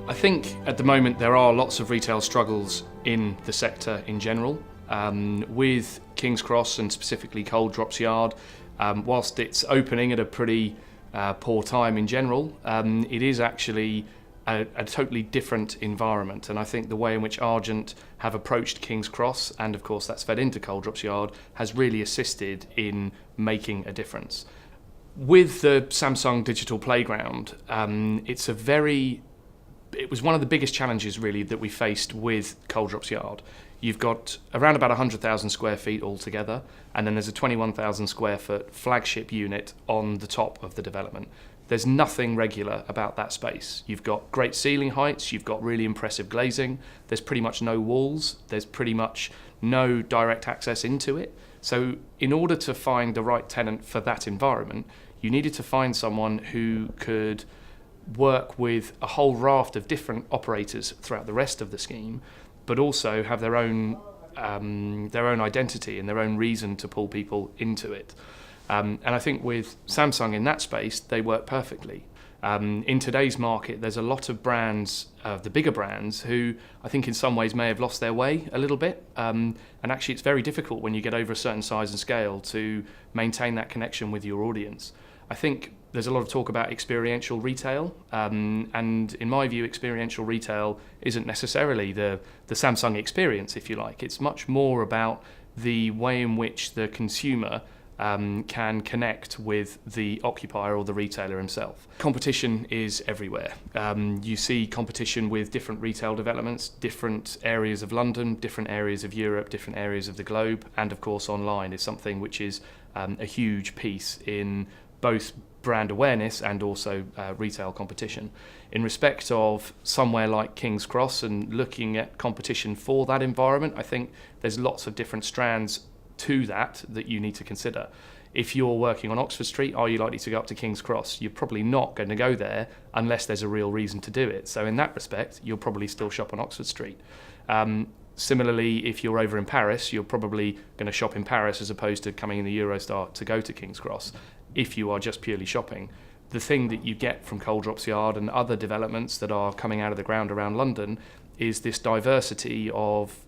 I think at the moment there are lots of retail struggles in the sector in general. With King's Cross and specifically Coal Drops Yard, whilst it's opening at a pretty poor time in general, it is actually a totally different environment, and I think the way in which Argent have approached King's Cross, and of course that's fed into Coal Drops Yard, has really assisted in making a difference. With the Samsung Digital Playground, it was one of the biggest challenges really that we faced with Coal Drops Yard. You've got around about 100,000 square feet altogether, and then there's a 21,000 square foot flagship unit on the top of the development. There's nothing regular about that space. You've got great ceiling heights, you've got really impressive glazing, there's pretty much no walls, there's pretty much no direct access into it. So in order to find the right tenant for that environment, you needed to find someone who could work with a whole raft of different operators throughout the rest of the scheme, but also have their own identity and their own reason to pull people into it. And I think with Samsung in that space, they work perfectly. In today's market, there's a lot of brands, the bigger brands, who I think in some ways may have lost their way a little bit. And actually it's very difficult when you get over a certain size and scale to maintain that connection with your audience. I think there's a lot of talk about experiential retail, and in my view, experiential retail isn't necessarily the Samsung experience, if you like. It's much more about the way in which the consumer can connect with the occupier or the retailer himself. Competition is everywhere. You see competition with different retail developments, different areas of London, different areas of Europe, different areas of the globe, and of course online is something which is a huge piece in both brand awareness and also retail competition. In respect of somewhere like King's Cross and looking at competition for that environment, I think there's lots of different strands to that you need to consider. If you're working on Oxford Street, are you likely to go up to King's Cross? You're probably not going to go there unless there's a real reason to do it. So in that respect, you'll probably still shop on Oxford Street. Similarly, if you're over in Paris, you're probably going to shop in Paris as opposed to coming in the Eurostar to go to King's Cross. If you are just purely shopping, the thing that you get from Coal Drops Yard and other developments that are coming out of the ground around London is this diversity of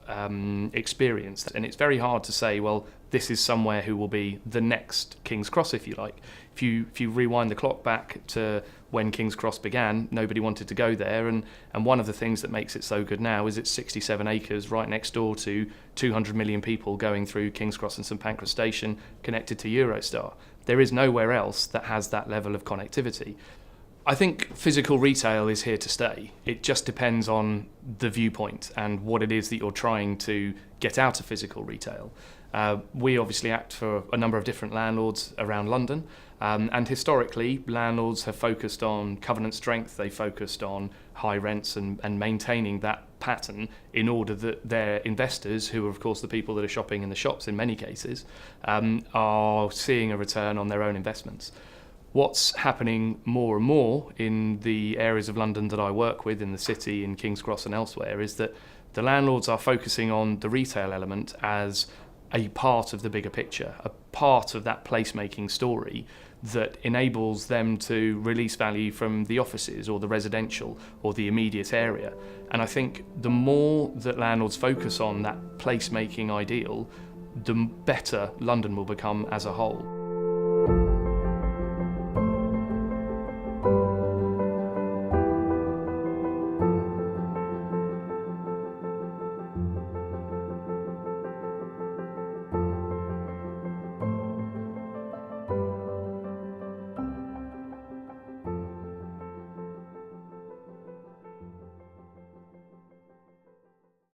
experience. And it's very hard to say, well, this is somewhere who will be the next King's Cross, if you like. If you rewind the clock back to when King's Cross began, nobody wanted to go there, and one of the things that makes it so good now is it's 67 acres right next door to 200 million people going through King's Cross and St Pancras Station connected to Eurostar. There is nowhere else that has that level of connectivity. I think physical retail is here to stay. It just depends on the viewpoint and what it is that you're trying to get out of physical retail. We obviously act for a number of different landlords around London, and historically landlords have focused on covenant strength, they focused on high rents and maintaining that pattern in order that their investors, who are of course the people that are shopping in the shops in many cases, are seeing a return on their own investments. What's happening more and more in the areas of London that I work with, in the city, in King's Cross and elsewhere, is that the landlords are focusing on the retail element as a part of the bigger picture, a part of that placemaking story that enables them to release value from the offices or the residential or the immediate area. And I think the more that landlords focus on that placemaking ideal, the better London will become as a whole.